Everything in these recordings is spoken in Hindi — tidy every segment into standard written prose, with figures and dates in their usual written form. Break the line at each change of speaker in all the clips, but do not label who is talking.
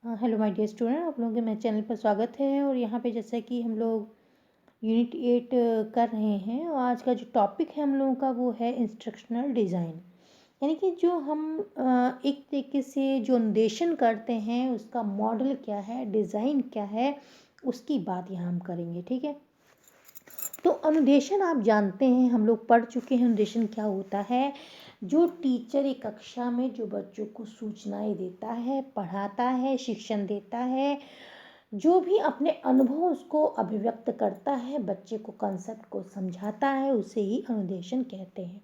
हेलो माय डियर स्टूडेंट, आप लोगों के मेरे चैनल पर स्वागत है। और यहाँ पे जैसा कि हम लोग यूनिट 8 कर रहे हैं, और आज का जो टॉपिक है हम लोगों का वो है इंस्ट्रक्शनल डिज़ाइन। यानी कि जो हम एक तरीके से जो निर्देशन करते हैं उसका मॉडल क्या है, डिज़ाइन क्या है, उसकी बात यहाँ हम करेंगे। ठीक है, तो अनुदेशन आप जानते हैं, हम लोग पढ़ चुके हैं अनुदेशन क्या होता है। जो टीचर एक कक्षा में जो बच्चों को सूचनाएं देता है, पढ़ाता है, शिक्षण देता है, जो भी अपने अनुभव उसको अभिव्यक्त करता है, बच्चे को कंसेप्ट को समझाता है, उसे ही अनुदेशन कहते हैं।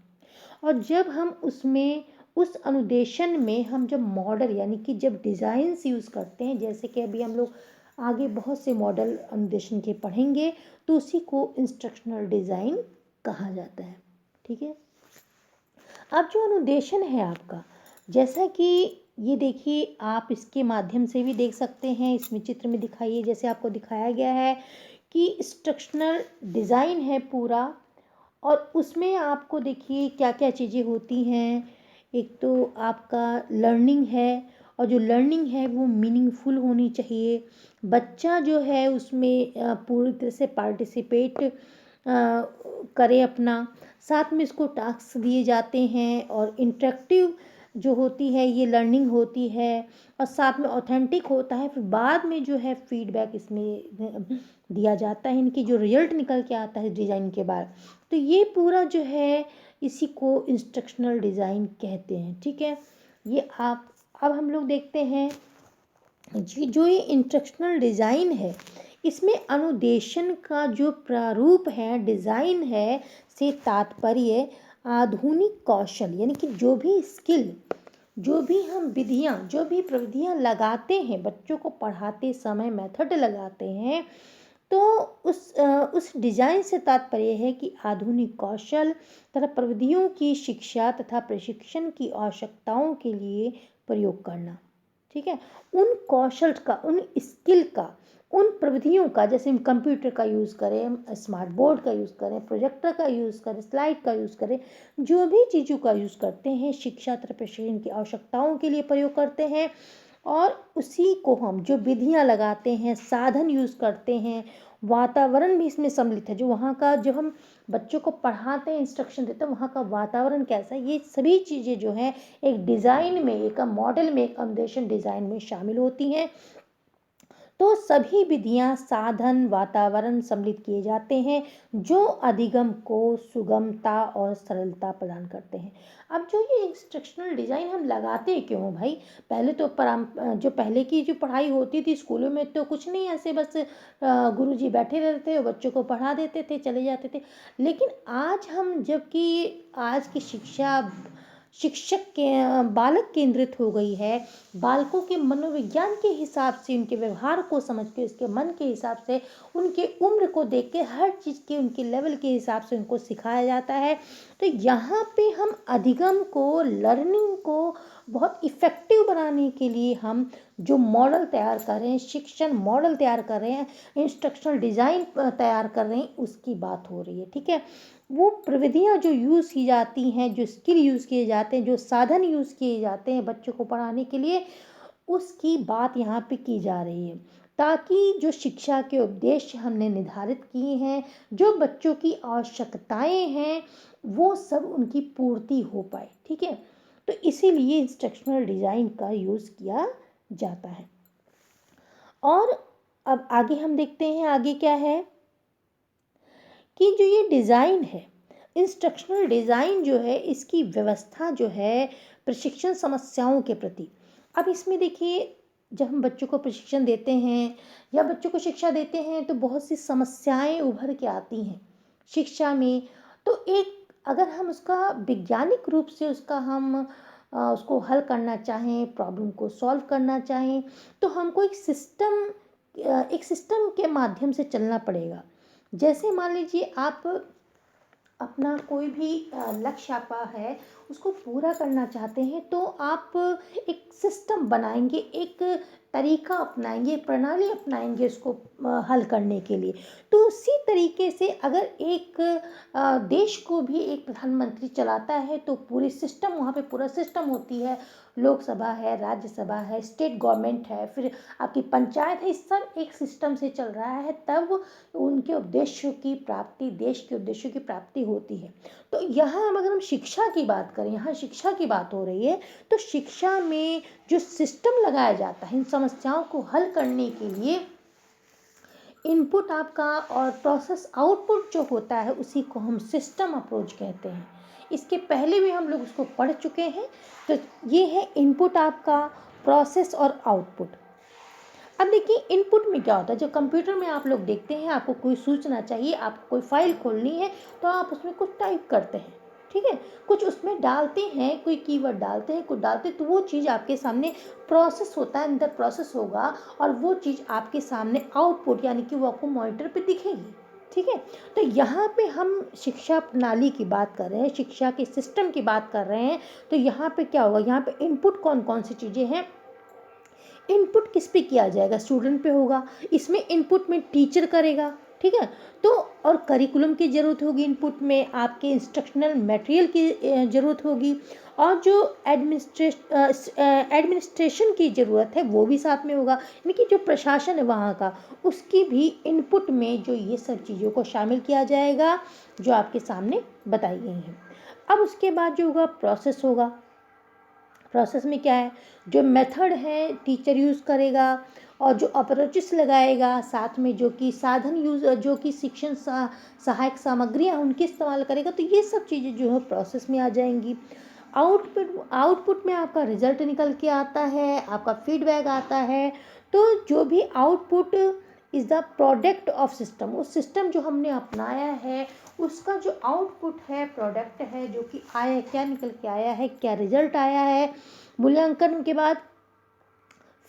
और जब हम उसमें उस अनुदेशन में हम जब मॉडल यानी कि जब डिज़ाइंस यूज़ करते हैं, जैसे कि अभी हम लोग आगे बहुत से मॉडल अनुदेशन के पढ़ेंगे, तो उसी को इंस्ट्रक्शनल डिज़ाइन कहा जाता है। ठीक है, अब जो अनुदेशन है आपका, जैसा कि ये देखिए, आप इसके माध्यम से भी देख सकते हैं, इसमें चित्र में दिखाइए जैसे आपको दिखाया गया है कि इंस्ट्रक्शनल डिज़ाइन है पूरा। और उसमें आपको देखिए क्या क्या चीज़ें होती हैं। एक तो आपका लर्निंग है, और जो लर्निंग है वो मीनिंगफुल होनी चाहिए। बच्चा जो है उसमें पूरी तरह से पार्टिसिपेट करे अपना। साथ में इसको टास्क दिए जाते हैं, और इंटरेक्टिव जो होती है ये लर्निंग होती है, और साथ में ऑथेंटिक होता है। फिर बाद में जो है फीडबैक इसमें दिया जाता है, इनकी जो रिजल्ट निकल के आता है डिज़ाइन के बाद। तो ये पूरा जो है इसी को इंस्ट्रक्शनल डिज़ाइन कहते हैं। ठीक है, ये आप अब हम लोग देखते हैं जी, जो ये इंस्ट्रक्शनल डिज़ाइन है, इसमें अनुदेशन का जो प्रारूप है, डिज़ाइन है, से तात्पर्य आधुनिक कौशल यानी कि जो भी स्किल, जो भी हम विधियाँ, जो भी प्रविधियाँ लगाते हैं बच्चों को पढ़ाते समय, मेथड लगाते हैं, तो उस डिज़ाइन से तात्पर्य है कि आधुनिक कौशल तथा प्रविधियों की शिक्षा तथा प्रशिक्षण की आवश्यकताओं के लिए प्रयोग करना। ठीक है, उन कौशल का, उन स्किल का, उन प्रविधियों का, जैसे हम कंप्यूटर का यूज़ करें, स्मार्ट बोर्ड का यूज़ करें, प्रोजेक्टर का यूज़ करें, स्लाइड का यूज़ करें, जो भी चीज़ों का यूज़ करते हैं शिक्षा तथा प्रशिक्षण की आवश्यकताओं के लिए प्रयोग करते हैं। और उसी को हम जो विधियाँ लगाते हैं, साधन यूज़ करते हैं, वातावरण भी इसमें सम्मिलित है। जो वहाँ का, जो हम बच्चों को पढ़ाते हैं, इंस्ट्रक्शन देते हैं, वहाँ का वातावरण कैसा है, ये सभी चीज़ें जो हैं एक डिज़ाइन में, एक मॉडल में, एक अनुदेशन डिज़ाइन में शामिल होती हैं। तो सभी विधियां, साधन, वातावरण सम्मिलित किए जाते हैं जो अधिगम को सुगमता और सरलता प्रदान करते हैं। अब जो ये इंस्ट्रक्शनल डिज़ाइन हम लगाते क्यों भाई? पहले तो जो पहले की जो पढ़ाई होती थी स्कूलों में, तो कुछ नहीं, ऐसे बस गुरुजी बैठे रहते थे, बच्चों को पढ़ा देते थे, चले जाते थे। लेकिन आज हम, जबकि आज की शिक्षा शिक्षक के बालक केंद्रित हो गई है, बालकों के मनोविज्ञान के हिसाब से, उनके व्यवहार को समझ के, उसके मन के हिसाब से, उनके उम्र को देख के, हर चीज़ के उनके लेवल के हिसाब से उनको सिखाया जाता है। तो यहाँ पे हम अधिगम को, लर्निंग को बहुत इफ़ेक्टिव बनाने के लिए हम जो मॉडल तैयार कर रहे हैं, शिक्षण मॉडल तैयार कर रहे हैं, इंस्ट्रक्शनल डिज़ाइन तैयार कर रहे हैं, उसकी बात हो रही है। ठीक है, वो प्रविधियाँ जो यूज़ की जाती हैं, जो स्किल यूज़ किए जाते हैं, जो साधन यूज़ किए जाते हैं बच्चों को पढ़ाने के लिए, उसकी बात यहाँ पे की जा रही है, ताकि जो शिक्षा के उद्देश्य हमने निर्धारित किए हैं, जो बच्चों की आवश्यकताएं हैं, वो सब उनकी पूर्ति हो पाए। ठीक है, तो इसीलिए इंस्ट्रक्शनल डिज़ाइन का यूज़ किया जाता है। और अब आगे हम देखते हैं, आगे क्या है कि जो ये डिज़ाइन है, इंस्ट्रक्शनल डिज़ाइन जो है, इसकी व्यवस्था जो है प्रशिक्षण समस्याओं के प्रति। अब इसमें देखिए, जब हम बच्चों को प्रशिक्षण देते हैं या बच्चों को शिक्षा देते हैं, तो बहुत सी समस्याएं उभर के आती हैं शिक्षा में। तो एक, अगर हम उसका वैज्ञानिक रूप से उसको हल करना चाहें, प्रॉब्लम को सॉल्व करना चाहें, तो हमको एक सिस्टम के माध्यम से चलना पड़ेगा। जैसे मान लीजिए, आप अपना कोई भी लक्ष्य आपका है, उसको पूरा करना चाहते हैं, तो आप एक सिस्टम बनाएंगे, एक तरीका अपनाएंगे, प्रणाली अपनाएंगे उसको हल करने के लिए। तो उसी तरीके से अगर एक देश को भी एक प्रधानमंत्री चलाता है, तो पूरी सिस्टम, वहाँ पे पूरा सिस्टम होती है, लोकसभा है, राज्यसभा है, स्टेट गवर्नमेंट है, फिर आपकी पंचायत है, सब एक सिस्टम से चल रहा है, तब उनके उद्देश्यों की प्राप्ति, देश के उद्देश्यों की प्राप्ति होती है। तो यहाँ अगर हम शिक्षा की बात करें, यहाँ शिक्षा की बात हो रही है, तो शिक्षा में जो सिस्टम लगाया जाता है इन समस्याओं को हल करने के लिए, इनपुट आपका और प्रोसेस आउटपुट जो होता है, उसी को हम सिस्टम अप्रोच कहते हैं। इसके पहले भी हम लोग उसको पढ़ चुके हैं। तो ये है इनपुट आपका, प्रोसेस और आउटपुट। अब देखिए इनपुट में क्या होता है, जब कंप्यूटर में आप लोग देखते हैं, आपको कोई सूचना चाहिए, आपको कोई फाइल खोलनी है, तो आप उसमें कुछ टाइप करते हैं, ठीक है, कुछ उसमें डालते हैं, कोई कीवर्ड डालते हैं, कुछ डालते हैं, तो वो चीज़ आपके सामने प्रोसेस होता है, अंदर प्रोसेस होगा, और वो चीज़ आपके सामने आउटपुट यानी कि वो आपको मॉनिटर पे दिखेगी, ठीक है। तो यहाँ पे हम शिक्षा प्रणाली की बात कर रहे हैं, शिक्षा के सिस्टम की बात कर रहे हैं। तो यहाँ पे क्या होगा, यहाँ पे इनपुट कौन कौन सी चीज़ें हैं, इनपुट किस पे किया जाएगा, स्टूडेंट पे होगा, इसमें इनपुट में टीचर करेगा, ठीक है। तो और करिकुलम की ज़रूरत होगी, इनपुट में आपके इंस्ट्रक्शनल मटेरियल की ज़रूरत होगी, और जो एडमिनिस्ट्रेशन की ज़रूरत है वो भी साथ में होगा, यानी कि जो प्रशासन है वहाँ का, उसकी भी इनपुट में जो ये सब चीज़ों को शामिल किया जाएगा जो आपके सामने बताई गई हैं। अब उसके बाद जो होगा प्रोसेस होगा। प्रोसेस में क्या है, जो मेथड है टीचर यूज़ करेगा, और जो अप्रोचेस लगाएगा, साथ में जो कि साधन यूज़, जो कि शिक्षण सहायक सामग्रियाँ उनके इस्तेमाल करेगा, तो ये सब चीज़ें जो है प्रोसेस में आ जाएंगी। आउटपुट में आपका रिजल्ट निकल के आता है, आपका फीडबैक आता है। तो जो भी output is the product of system, उस सिस्टम जो हमने अपनाया है उसका जो आउटपुट है, प्रोडक्ट है, जो कि आया, क्या निकल के आया है, क्या रिजल्ट आया है, मूल्यांकन के बाद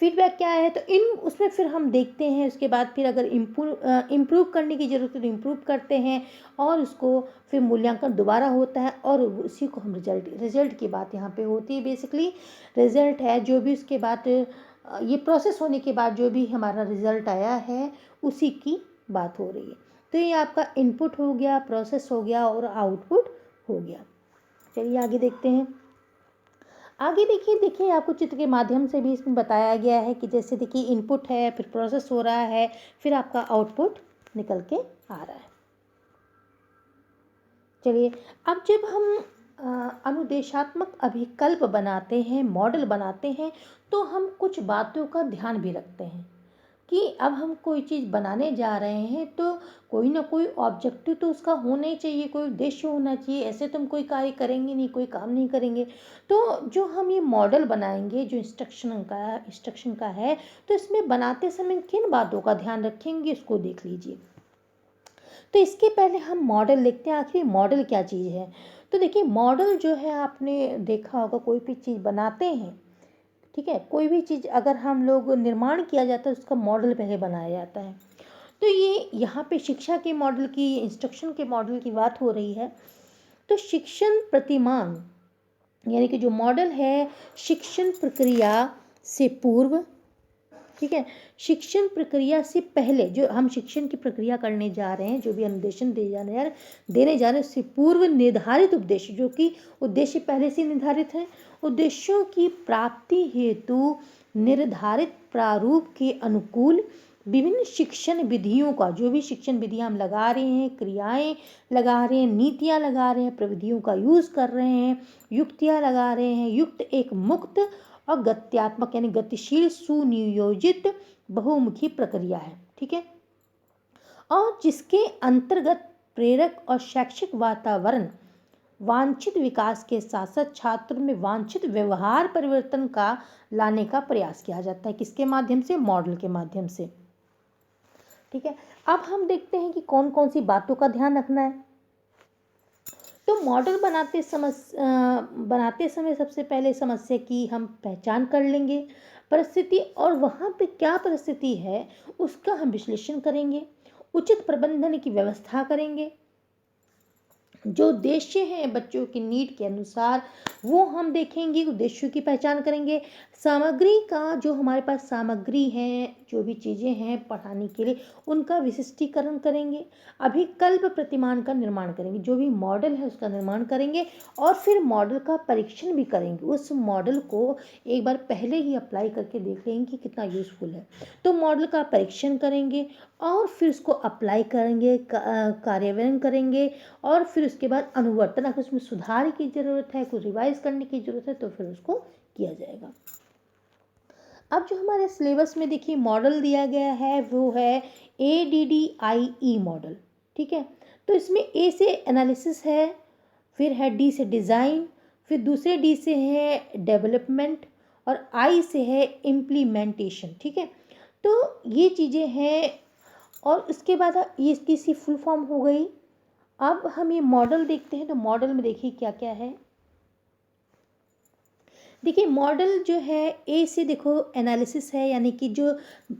फीडबैक क्या है, तो इन उसमें फिर हम देखते हैं। उसके बाद फिर अगर इम्प्रूव करने की ज़रूरत है तो इम्प्रूव करते हैं, और उसको फिर मूल्यांकन दोबारा होता है, और उसी को हम रिजल्ट की बात यहाँ पे होती है। बेसिकली रिजल्ट है जो भी उसके बाद ये प्रोसेस होने के बाद जो भी हमारा रिजल्ट आया है उसी की बात हो रही है। तो ये आपका इनपुट हो गया, प्रोसेस हो गया, और आउटपुट हो गया। चलिए आगे देखते हैं। आगे देखिए आपको चित्र के माध्यम से भी इसमें बताया गया है कि जैसे देखिए इनपुट है, फिर प्रोसेस हो रहा है, फिर आपका आउटपुट निकल के आ रहा है। चलिए अब जब हम अनुदेशात्मक अभिकल्प बनाते हैं, मॉडल बनाते हैं, तो हम कुछ बातों का ध्यान भी रखते हैं कि अब हम कोई चीज़ बनाने जा रहे हैं तो कोई ना कोई ऑब्जेक्टिव तो उसका होना ही चाहिए, कोई उद्देश्य होना चाहिए, ऐसे तुम कोई कार्य करेंगे नहीं, कोई काम नहीं करेंगे। तो जो हम ये मॉडल बनाएंगे जो इंस्ट्रक्शन का है, तो इसमें बनाते समय किन बातों का ध्यान रखेंगे इसको देख लीजिए। तो इसके पहले हम मॉडल देखते हैं, आखिर मॉडल क्या चीज़ है। तो देखिए मॉडल जो है, आपने देखा होगा कोई भी चीज़ बनाते हैं, ठीक है, कोई भी चीज़ अगर हम लोग निर्माण किया जाता है उसका मॉडल पहले बनाया जाता है। तो ये यहाँ पे शिक्षा के मॉडल की, इंस्ट्रक्शन के मॉडल की बात हो रही है। तो शिक्षण प्रतिमान यानी कि जो मॉडल है शिक्षण प्रक्रिया से पूर्व, ठीक है, शिक्षण प्रक्रिया से पहले जो हम शिक्षण की प्रक्रिया करने जा रहे हैं, जो भी अनुदेशन देने जा रहे हैं, उससे पूर्व निर्धारित उद्देश्य, जो कि उद्देश्य पहले से निर्धारित है, उद्देश्यों की प्राप्ति हेतु निर्धारित प्रारूप के अनुकूल विभिन्न शिक्षण विधियों का, जो भी शिक्षण विधियां हम लगा रहे हैं, क्रियाएं लगा रहे हैं, नीतियां लगा रहे हैं, प्रविधियों का यूज़ कर रहे हैं, युक्तियां लगा रहे हैं। युक्त एक मुक्त और गत्यात्मक यानी गतिशील सुनियोजित बहुमुखी प्रक्रिया है, ठीक है, और जिसके अंतर्गत प्रेरक और शैक्षिक वातावरण वांछित विकास के साथ साथ छात्र में वांछित व्यवहार परिवर्तन का लाने का प्रयास किया जाता है। किसके माध्यम से, मॉडल के माध्यम से, ठीक है। अब हम देखते हैं कि कौन कौन सी बातों का ध्यान रखना है। तो मॉडल बनाते समय सबसे पहले समस्या की हम पहचान कर लेंगे, परिस्थिति और वहाँ पे क्या परिस्थिति है उसका हम विश्लेषण करेंगे, उचित प्रबंधन की व्यवस्था करेंगे, जो उद्देश्य हैं बच्चों की नीड के अनुसार वो हम देखेंगे, उद्देश्यों की पहचान करेंगे, सामग्री का जो हमारे पास सामग्री है, जो भी चीज़ें हैं पढ़ाने के लिए, उनका विशिष्टीकरण करेंगे। अभिकल्प प्रतिमान का निर्माण करेंगे, जो भी मॉडल है उसका निर्माण करेंगे और फिर मॉडल का परीक्षण भी करेंगे। उस मॉडल को एक बार पहले ही अप्लाई करके देख लेंगे कि कितना यूज़फुल है। तो मॉडल का परीक्षण करेंगे और फिर उसको अप्लाई करेंगे, कार्यान्वयन करेंगे और फिर उसके बाद अनुवर्तन, अगर उसमें सुधार की ज़रूरत है, कुछ रिवाइज करने की ज़रूरत है तो फिर उसको किया जाएगा। अब जो हमारे सिलेबस में देखिए मॉडल दिया गया है वो है ADDIE मॉडल, ठीक है। तो इसमें ए से एनालिसिस है, फिर है डी से डिज़ाइन, फिर दूसरे डी से है डेवलपमेंट और आई से है इम्प्लीमेंटेशन, ठीक है। तो ये चीज़ें हैं और उसके बाद ये इसकी सी फुल फॉर्म हो गई। अब हम ये मॉडल देखते हैं तो मॉडल में देखिए क्या क्या है। देखिए मॉडल जो है ए से देखो एनालिसिस है, यानी कि जो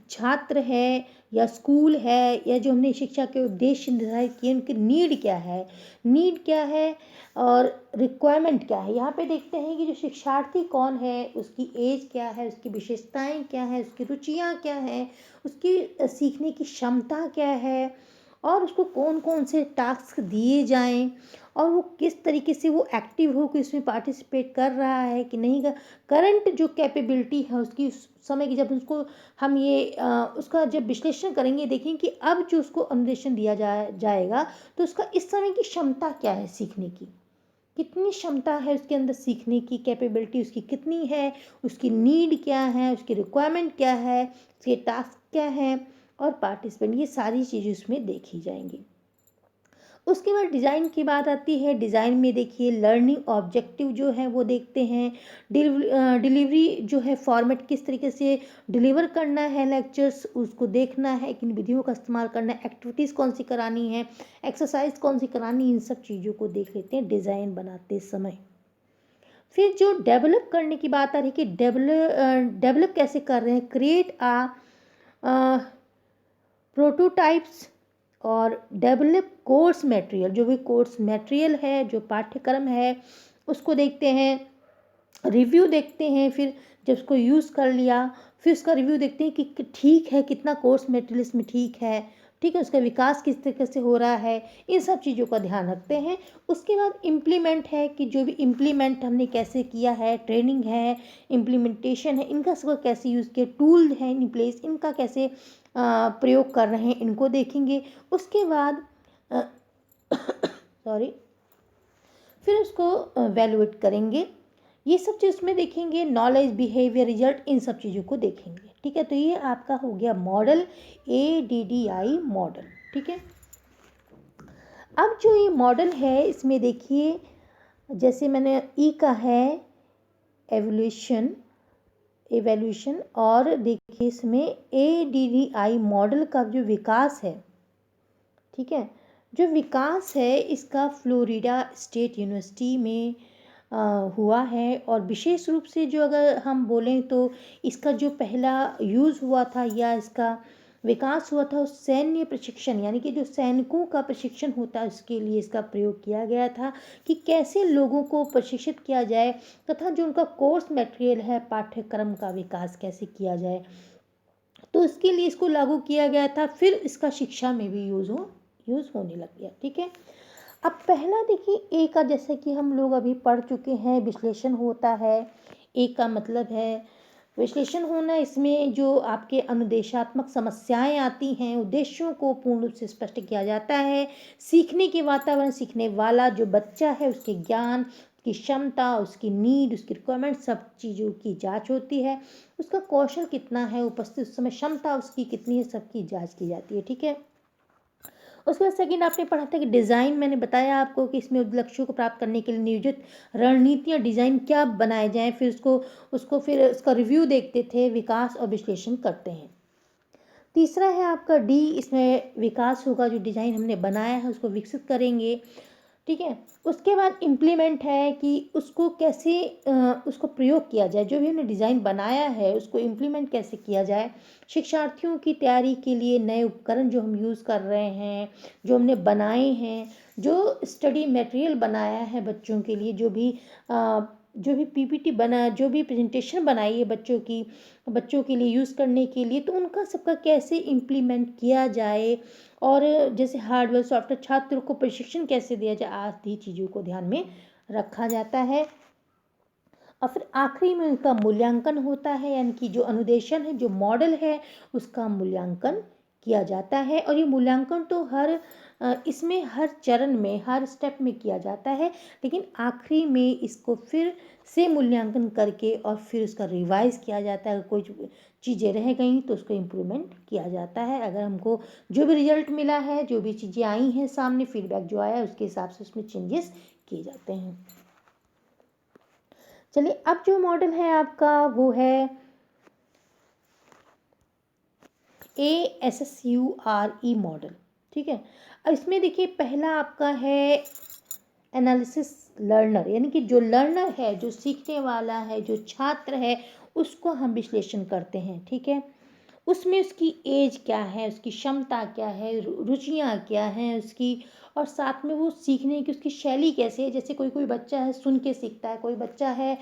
छात्र है या स्कूल है या जो हमने शिक्षा के उद्देश्य निर्धारित किए उनकी नीड क्या है और रिक्वायरमेंट क्या है। यहाँ पे देखते हैं कि जो शिक्षार्थी कौन है, उसकी एज क्या है, उसकी विशेषताएं क्या है, उसकी रुचियाँ क्या हैं, उसकी सीखने की क्षमता क्या है और उसको कौन कौन से टास्क दिए जाएं और वो किस तरीके से वो एक्टिव हो कि उसमें पार्टिसिपेट कर रहा है कि नहीं। करंट जो कैपेबिलिटी है उसकी उस समय की, जब उसको हम ये उसका जब विश्लेषण करेंगे देखेंगे कि अब जो उसको अनुदेशन दिया जाएगा तो उसका इस समय की क्षमता क्या है, सीखने की कितनी क्षमता है, उसके अंदर सीखने की कैपेबिलिटी उसकी कितनी है, उसकी नीड क्या है, उसकी रिक्वायरमेंट क्या है, उसके टास्क क्या है और पार्टिसिपेंट, ये सारी चीज़ें उसमें देखी जाएंगी। उसके बाद डिज़ाइन की बात आती है। डिज़ाइन में देखिए लर्निंग ऑब्जेक्टिव जो है वो देखते हैं, डिलीवरी जो है फॉर्मेट किस तरीके से डिलीवर करना है लेक्चर्स उसको देखना है, किन विधियों का इस्तेमाल करना है, एक्टिविटीज़ कौन सी करानी है, एक्सरसाइज कौन सी करानी है, इन सब चीज़ों को देख लेते हैं डिज़ाइन बनाते समय। फिर जो डेवलप करने की बात आ रही है कि डेवलप कैसे कर रहे हैं, क्रिएट प्रोटोटाइप्स और डेवलप कोर्स मटेरियल, जो भी कोर्स मटेरियल है, जो पाठ्यक्रम है उसको देखते हैं, रिव्यू देखते हैं। फिर जब उसको यूज़ कर लिया फिर उसका रिव्यू देखते हैं कि ठीक है, कितना कोर्स मटेरियल इसमें ठीक है, उसका विकास किस तरीके से हो रहा है, इन सब चीज़ों का ध्यान रखते हैं। उसके बाद इम्प्लीमेंट है कि जो भी इम्प्लीमेंट हमने कैसे किया है, ट्रेनिंग है, इम्प्लीमेंटेशन है, इनका सब कैसे यूज़ किया, टूल है इन प्लेस, इनका कैसे प्रयोग कर रहे हैं, इनको देखेंगे। उसके बाद सॉरी फिर उसको वैल्यूएट करेंगे। ये सब चीज़ उसमें देखेंगे, नॉलेज, बिहेवियर, रिजल्ट, इन सब चीज़ों को देखेंगे, ठीक है। तो ये आपका हो गया मॉडल, ADDIE मॉडल, ठीक है। अब जो ये मॉडल है इसमें देखिए जैसे मैंने ई का है एवोल्यूशन और देखिए इसमें ADDIE मॉडल का जो विकास है, ठीक है, जो विकास है इसका फ्लोरिडा स्टेट यूनिवर्सिटी में हुआ है। और विशेष रूप से जो अगर हम बोलें तो इसका जो पहला यूज़ हुआ था या इसका विकास हुआ था उस सैन्य प्रशिक्षण, यानी कि जो सैनिकों का प्रशिक्षण होता है उसके लिए इसका प्रयोग किया गया था कि कैसे लोगों को प्रशिक्षित किया जाए तथा जो उनका कोर्स मटेरियल है, पाठ्यक्रम का विकास कैसे किया जाए, तो इसके लिए इसको लागू किया गया था। फिर इसका शिक्षा में भी यूज़ होने लग गया, ठीक है। अब पहला देखिए ए का, जैसे कि हम लोग अभी पढ़ चुके हैं, विश्लेषण होता है। ए का मतलब है विश्लेषण होना, इसमें जो आपके अनुदेशात्मक समस्याएं आती हैं, उद्देश्यों को पूर्ण रूप से स्पष्ट किया जाता है। सीखने के वातावरण, सीखने वाला जो बच्चा है उसके ज्ञान, उसकी क्षमता, उसकी नीड, उसकी रिक्वायरमेंट, सब चीज़ों की जांच होती है। उसका कौशल कितना है, उपस्थित उस समय क्षमता उसकी कितनी है, सबकी जांच की जाती है, ठीक है। उसके बाद सेकंड आपने पढ़ा था कि डिज़ाइन, मैंने बताया आपको कि इसमें लक्ष्यों को प्राप्त करने के लिए नियोजित रणनीतियाँ, डिज़ाइन क्या बनाए जाएं, फिर उसको फिर उसका रिव्यू देखते थे, विकास और विश्लेषण करते हैं। तीसरा है आपका डी, इसमें विकास होगा, जो डिज़ाइन हमने बनाया है उसको विकसित करेंगे, ठीक है। उसके बाद इम्प्लीमेंट है कि उसको कैसे उसको प्रयोग किया जाए, जो भी हमने डिज़ाइन बनाया है उसको इम्प्लीमेंट कैसे किया जाए। शिक्षार्थियों की तैयारी के लिए नए उपकरण जो हम यूज़ कर रहे हैं, जो हमने बनाए हैं, जो स्टडी मटेरियल बनाया है बच्चों के लिए, जो भी जो भी पीपीटी बना, जो भी प्रेजेंटेशन बनाई है बच्चों के लिए यूज़ करने के लिए, तो उनका सबका कैसे इम्प्लीमेंट किया जाए, और जैसे हार्डवेयर सॉफ्टवेयर छात्रों को प्रशिक्षण कैसे दिया जाए, आदि चीज़ों को ध्यान में रखा जाता है। और फिर आखिरी में उनका मूल्यांकन होता है, यानी कि जो अनुदेशन है, जो मॉडल है, उसका मूल्यांकन किया जाता है। और ये मूल्यांकन तो इसमें हर चरण में, हर स्टेप में किया जाता है, लेकिन आखिरी में इसको फिर से मूल्यांकन करके और फिर उसका रिवाइज किया जाता है। अगर कोई चीज़ें रह गई तो उसको इम्प्रूवमेंट किया जाता है। अगर हमको जो भी रिजल्ट मिला है, जो भी चीज़ें आई हैं सामने, फीडबैक जो आया है, उसके हिसाब से उसमें चेंजेस किए जाते हैं। चलिए, अब जो मॉडल है आपका वो है ASSURE मॉडल। ठीक है, अब इसमें देखिए पहला आपका है एनालिसिस लर्नर, यानी कि जो लर्नर है, जो सीखने वाला है, जो छात्र है, उसको हम विश्लेषण करते हैं। ठीक है, उसमें उसकी एज क्या है, उसकी क्षमता क्या है, रुचियाँ क्या हैं उसकी, और साथ में वो सीखने की उसकी शैली कैसी है। जैसे कोई कोई बच्चा है सुन के सीखता है, कोई बच्चा है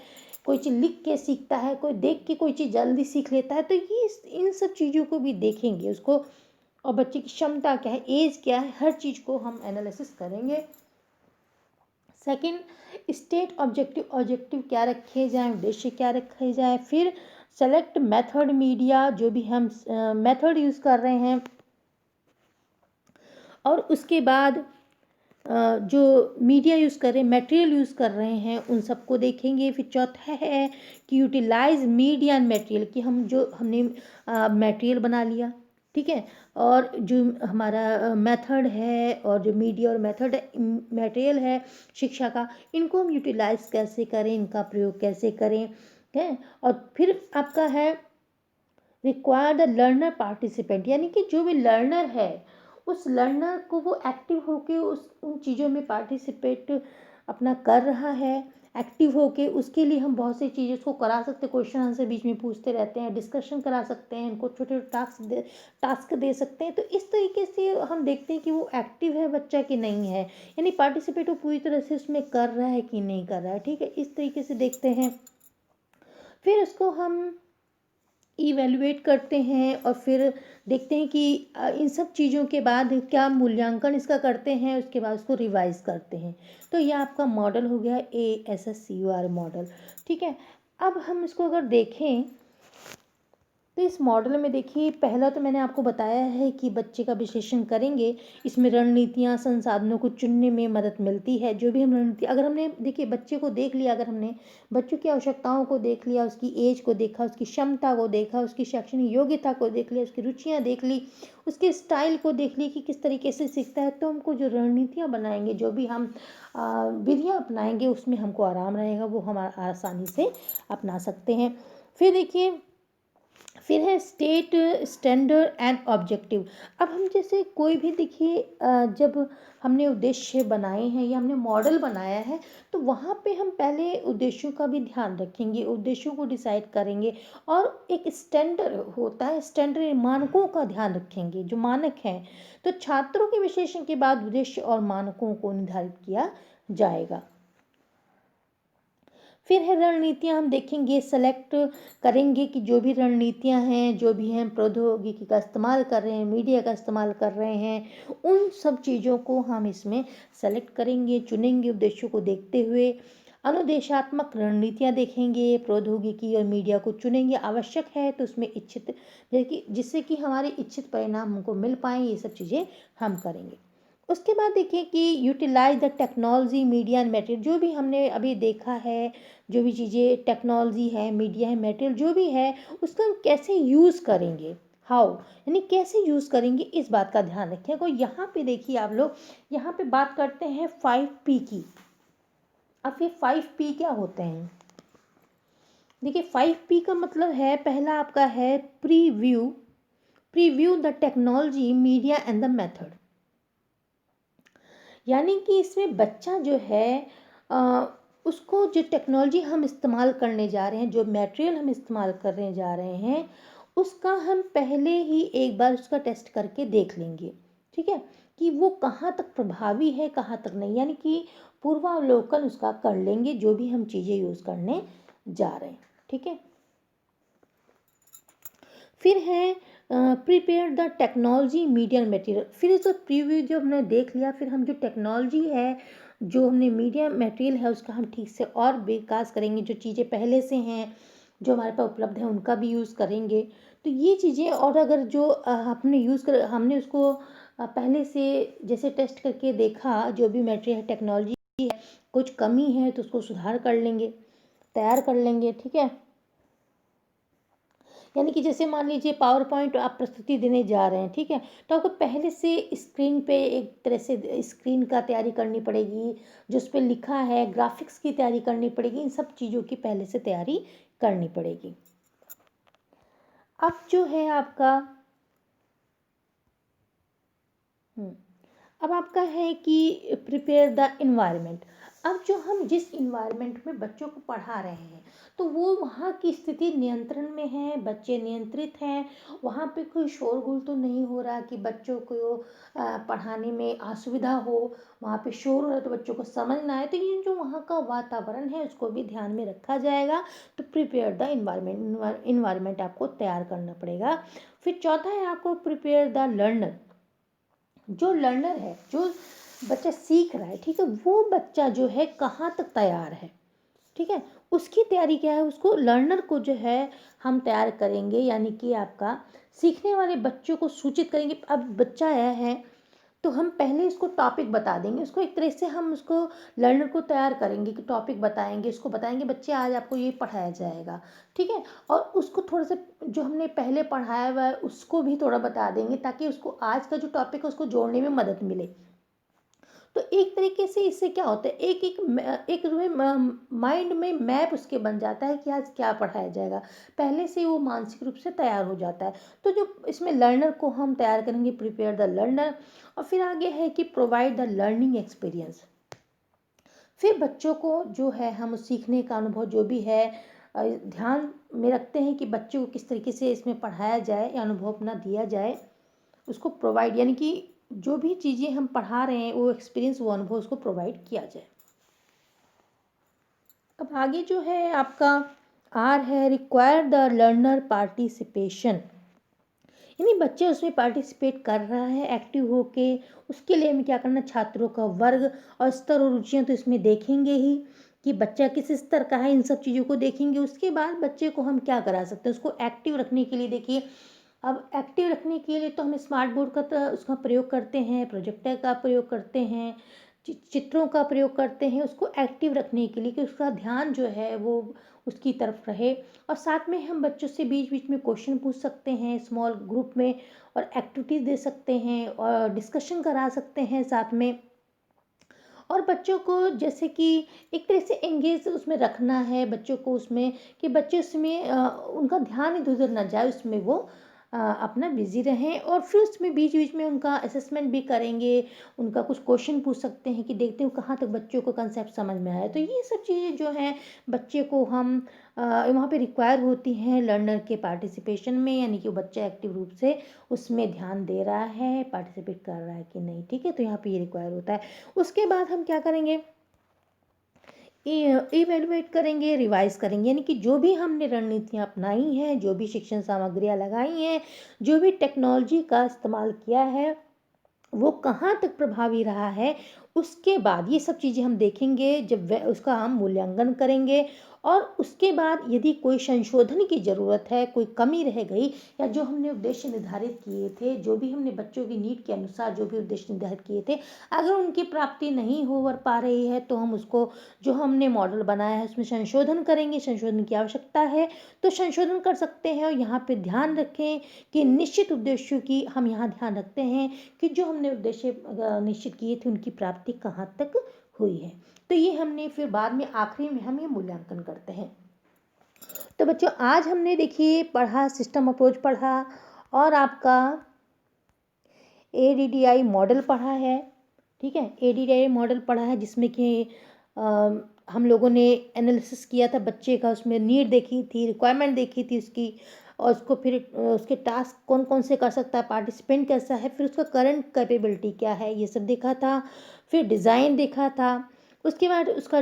कोई चीज़ लिख के सीखता है, कोई देख के कोई चीज़ जल्दी सीख लेता है। तो ये इन सब चीज़ों को भी देखेंगे उसको, और बच्चे की क्षमता क्या है, एज क्या है, हर चीज़ को हम एनालिसिस करेंगे। सेकंड, स्टेट ऑब्जेक्टिव, ऑब्जेक्टिव क्या रखे जाए, उद्देश्य क्या रखे जाए। फिर सेलेक्ट मेथड मीडिया, जो भी हम मेथड यूज़ कर रहे हैं, और उसके बाद जो मीडिया यूज़ कर रहे हैं, मटेरियल यूज़ कर रहे हैं, उन सबको देखेंगे। फिर चौथा है कि यूटिलाइज मीडिया एंड मटेरियल, कि हमने मटेरियल बना लिया, ठीक है, और जो हमारा मेथड है, और जो मीडिया और मेथड मटेरियल है शिक्षा का, इनको हम यूटिलाइज कैसे करें, इनका प्रयोग कैसे करें, ठीक है। और फिर आपका है रिक्वायर द लर्नर पार्टिसिपेंट, यानी कि जो भी लर्नर है, उस लर्नर को वो एक्टिव होके उन चीज़ों में पार्टिसिपेट अपना कर रहा है, एक्टिव होके। उसके लिए हम बहुत सी चीज़ें उसको करा सकते हैं, क्वेश्चन आंसर बीच में पूछते रहते हैं, डिस्कशन करा सकते हैं, उनको छोटे छोटे टास्क दे सकते हैं। तो इस तरीके से हम देखते हैं कि वो एक्टिव है बच्चा कि नहीं है, यानी पार्टिसिपेट वो पूरी तरह से उसमें कर रहा है कि नहीं कर रहा है। ठीक है, इस तरीके से देखते हैं। फिर उसको हम इवेलुएट करते हैं, और फिर देखते हैं कि इन सब चीज़ों के बाद क्या मूल्यांकन इसका करते हैं, उसके बाद उसको रिवाइज करते हैं। तो यह आपका मॉडल हो गया ASSUR मॉडल। ठीक है, अब हम इसको अगर देखें तो इस मॉडल में देखिए, पहला तो मैंने आपको बताया है कि बच्चे का विश्लेषण करेंगे, इसमें रणनीतियाँ, संसाधनों को चुनने में मदद मिलती है। जो भी हम रणनीति, अगर हमने देखिए बच्चे को देख लिया, अगर हमने बच्चों की आवश्यकताओं को देख लिया, उसकी एज को देखा, उसकी क्षमता को देखा, उसकी शैक्षणिक योग्यता को देख लिया, उसकी रुचियाँ देख ली, उसके स्टाइल को देख ली कि किस तरीके से सीखता है, तो हमको जो रणनीतियाँ बनाएंगे, जो भी हम विधियाँ अपनाएंगे, उसमें हमको आराम रहेगा, वो हम आसानी से अपना सकते हैं। फिर देखिए, फिर है स्टेट, स्टैंडर्ड एंड ऑब्जेक्टिव। अब हम जैसे कोई भी देखिए, जब हमने उद्देश्य बनाए हैं या हमने मॉडल बनाया है, तो वहाँ पे हम पहले उद्देश्यों का भी ध्यान रखेंगे, उद्देश्यों को डिसाइड करेंगे, और एक स्टैंडर्ड होता है, स्टैंडर्ड मानकों का ध्यान रखेंगे, जो मानक हैं। तो छात्रों के विश्लेषण के बाद उद्देश्य और मानकों को निर्धारित किया जाएगा। फिर है रणनीतियाँ, हम देखेंगे, सेलेक्ट करेंगे कि जो भी रणनीतियाँ हैं, जो भी हम प्रौद्योगिकी का इस्तेमाल कर रहे हैं, मीडिया का इस्तेमाल कर रहे हैं, उन सब चीज़ों को हम इसमें सेलेक्ट करेंगे, चुनेंगे उद्देश्यों को देखते हुए। अनुदेशात्मक रणनीतियाँ देखेंगे, प्रौद्योगिकी और मीडिया को चुनेंगे, आवश्यक है तो उसमें इच्छित, जिससे कि हमारे इच्छित परिणाम हमको मिल पाएँ, ये सब चीज़ें हम करेंगे। उसके बाद देखिए कि utilise the technology, media and material, जो भी हमने अभी देखा है, जो भी चीज़ें टेक्नोलॉजी है, मीडिया है, मटेरियल जो भी है, उसका हम कैसे यूज़ करेंगे, हाउ, यानी कैसे यूज़ करेंगे, इस बात का ध्यान रखें। तो यहाँ पे देखिए आप लोग, यहाँ पे बात करते हैं 5P की। अब ये 5P क्या होते हैं? देखिए 5P का मतलब है, पहला आपका है preview, preview the technology, media and the method. यानी कि इसमें बच्चा जो है, उसको जो टेक्नोलॉजी हम इस्तेमाल करने जा रहे हैं, जो मटेरियल हम इस्तेमाल करने जा रहे हैं, उसका हम पहले ही एक बार उसका टेस्ट करके देख लेंगे। ठीक है, कि वो कहाँ तक प्रभावी है, कहाँ तक नहीं, यानी कि पूर्वावलोकन उसका कर लेंगे जो भी हम चीज़ें यूज़ करने जा रहे हैं। ठीक है, फिर है prepare the technology media material. फिर इस प्रीव्यू जो हमने देख लिया, फिर हम जो टेक्नोलॉजी है, जो हमने मीडिया मटेरियल है, उसका हम ठीक से और विकास करेंगे। जो चीज़ें पहले से हैं जो हमारे पास उपलब्ध है उनका भी यूज़ करेंगे। तो ये चीज़ें, और अगर जो हमने उसको पहले से जैसे टेस्ट करके देखा, जो भी मटेरियल है, टेक्नोलॉजी है, कुछ कमी है तो उसको सुधार कर लेंगे, तैयार कर लेंगे। ठीक है, यानी कि जैसे मान लीजिए पावर पॉइंट आप प्रस्तुति देने जा रहे हैं, ठीक है, तो आपको पहले से स्क्रीन पे एक तरह से स्क्रीन का तैयारी करनी पड़ेगी, जो उस पर लिखा है, ग्राफिक्स की तैयारी करनी पड़ेगी, इन सब चीज़ों की पहले से तैयारी करनी पड़ेगी। अब जो है आपका अब आपका है कि प्रिपेयर द इन्वायरमेंट। अब जो हम जिस इन्वायरमेंट में बच्चों को पढ़ा रहे हैं, तो वो वहाँ की स्थिति नियंत्रण में है, बच्चे नियंत्रित हैं, वहाँ पे कोई शोरगुल तो नहीं हो रहा कि बच्चों को पढ़ाने में असुविधा हो, वहाँ पे शोर हो रहा है तो बच्चों को समझ ना आए। तो ये जो वहाँ का वातावरण है उसको भी ध्यान में रखा जाएगा। तो प्रिपेयर द इन्वायरमेंट आपको तैयार करना पड़ेगा। फिर चौथा है आपको प्रिपेयर द लर्नर। जो लर्नर है, जो बच्चा सीख रहा है, ठीक है, वो बच्चा जो है कहाँ तक तैयार है, ठीक है, उसकी तैयारी क्या है, उसको लर्नर को जो है हम तैयार करेंगे। यानी कि आपका सीखने वाले बच्चों को सूचित करेंगे। अब बच्चा आया है तो हम पहले इसको टॉपिक बता देंगे, उसको एक तरह से हम उसको लर्नर को तैयार करेंगे कि टॉपिक बताएंगे, उसको बताएंगे बच्चे आज आपको ये पढ़ाया जाएगा, ठीक है, और उसको थोड़ा सा जो हमने पहले पढ़ाया हुआ है उसको भी थोड़ा बता देंगे, ताकि उसको आज का जो टॉपिक है उसको जोड़ने में मदद मिले। तो एक तरीके से इससे क्या होता है, एक एक एक जो है माइंड में मैप उसके बन जाता है कि आज क्या पढ़ाया जाएगा, पहले से वो मानसिक रूप से तैयार हो जाता है। तो जो इसमें लर्नर को हम तैयार करेंगे, प्रिपेयर द लर्नर। और फिर आगे है कि प्रोवाइड द लर्निंग एक्सपीरियंस। फिर बच्चों को जो है हम सीखने का अनुभव जो भी है ध्यान में रखते हैं कि बच्चों को किस तरीके से इसमें पढ़ाया जाए या अनुभव अपना दिया जाए, उसको प्रोवाइड, यानी कि जो भी चीज़ें हम पढ़ा रहे हैं वो एक्सपीरियंस, वो अनुभव उसको प्रोवाइड किया जाए। अब आगे जो है आपका आर है रिक्वायर द लर्नर पार्टिसिपेशन। यानी बच्चे उसमें पार्टिसिपेट कर रहा है एक्टिव होके, उसके लिए हमें क्या करना, छात्रों का वर्ग और स्तर और रुचियाँ तो इसमें देखेंगे ही कि बच्चा किस स्तर का है, इन सब चीज़ों को देखेंगे। उसके बाद बच्चे को हम क्या करा सकते हैं, उसको एक्टिव रखने के लिए देखिए, अब एक्टिव रखने के लिए तो हम स्मार्ट बोर्ड का उसका प्रयोग करते हैं, प्रोजेक्टर का प्रयोग करते हैं, चित्रों का प्रयोग करते हैं उसको एक्टिव रखने के लिए, कि उसका ध्यान जो है वो उसकी तरफ रहे। और साथ में हम बच्चों से बीच बीच में क्वेश्चन पूछ सकते हैं स्मॉल ग्रुप में, और एक्टिविटीज़ दे सकते हैं और डिस्कशन करा सकते हैं साथ में। और बच्चों को जैसे कि एक तरह से एंगेज उसमें रखना है बच्चों को उसमें, कि बच्चे उसमें उनका ध्यान इधर उधर ना जाए, उसमें वो अपना बिजी रहें। और फिर उसमें बीच बीच में उनका असेसमेंट भी करेंगे, उनका कुछ क्वेश्चन पूछ सकते हैं कि देखते हैं कहाँ तक बच्चों को कंसेप्ट समझ में आया। तो ये सब चीज़ें जो हैं बच्चे को हम वहाँ पे रिक्वायर होती हैं लर्नर के पार्टिसिपेशन में, यानी कि बच्चा एक्टिव रूप से उसमें ध्यान दे रहा है, पार्टिसिपेट कर रहा है कि नहीं, ठीक है, तो यहाँ पे ये रिक्वायर होता है। उसके बाद हम क्या करेंगे, इवेलुएट करेंगे, रिवाइज करेंगे, यानी कि जो भी हमने रणनीतियाँ अपनाई हैं, जो भी शिक्षण सामग्रियाँ लगाई हैं, जो भी टेक्नोलॉजी का इस्तेमाल किया है, वो कहाँ तक प्रभावी रहा है। उसके बाद ये सब चीज़ें हम देखेंगे, जब वह उसका हम मूल्यांकन करेंगे। और उसके बाद यदि कोई संशोधन की ज़रूरत है, कोई कमी रह गई, या जो हमने उद्देश्य निर्धारित किए थे, जो भी हमने बच्चों की नीड के अनुसार जो भी उद्देश्य निर्धारित किए थे, अगर उनकी प्राप्ति नहीं हो पा रही है, तो हम उसको जो हमने मॉडल बनाया है उसमें संशोधन करेंगे। संशोधन की आवश्यकता है तो संशोधन कर सकते हैं। और यहाँ पे ध्यान रखें कि निश्चित उद्देश्यों की हम यहाँ ध्यान रखते हैं कि जो हमने उद्देश्य निश्चित किए थे उनकी प्राप्ति कहाँ तक हुई है। तो ये हमने फिर बाद में आखिरी में हम ये मूल्यांकन करते हैं। तो बच्चों आज हमने देखिए पढ़ा, सिस्टम अप्रोच पढ़ा, और आपका ADDI मॉडल पढ़ा है, ठीक है, ADDI मॉडल पढ़ा है जिसमें कि हम लोगों ने एनालिसिस किया था बच्चे का, उसमें नीड देखी थी, रिक्वायरमेंट देखी थी उसकी, और उसको फिर उसके टास्क कौन कौन से कर सकता है, पार्टिसिपेंट कैसा है, फिर उसका करंट कैपेबिलिटी क्या है, ये सब देखा था। फिर डिज़ाइन देखा था, उसके बाद उसका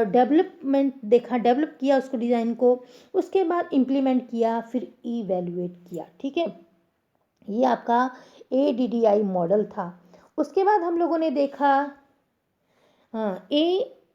डेवलपमेंट देखा, डेवलप किया उसको डिज़ाइन को, उसके बाद इम्प्लीमेंट किया, फिर इवेल्युएट किया। ठीक है, ये आपका ADDI मॉडल था। उसके बाद हम लोगों ने देखा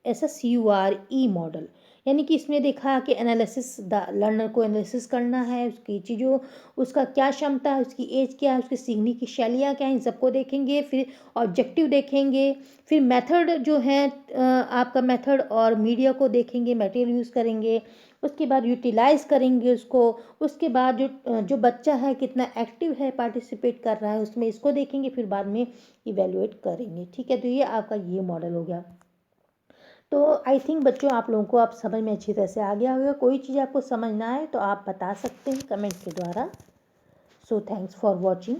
ASSURE मॉडल, यानी कि इसमें देखा कि एनालिसिस, लर्नर को एनालिसिस करना है, उसकी चीज़ों, उसका क्या क्षमता है, उसकी एज क्या है, उसकी सीखने की शैलियाँ क्या हैं, इन सबको देखेंगे। फिर ऑब्जेक्टिव देखेंगे, फिर मेथड जो है आपका मेथड और मीडिया को देखेंगे, मटेरियल यूज़ करेंगे, उसके बाद यूटिलाइज़ करेंगे उसको। उसके बाद जो बच्चा है कितना एक्टिव है, पार्टिसिपेट कर रहा है उसमें, इसको देखेंगे, फिर बाद में इवेलुएट करेंगे। ठीक है, तो ये आपका ये मॉडल हो गया। तो आई थिंक बच्चों आप लोगों को आप समझ में अच्छी तरह से आ गया होगा। कोई चीज़ आपको समझ ना आए तो आप बता सकते हैं कमेंट के द्वारा। So thanks for watching.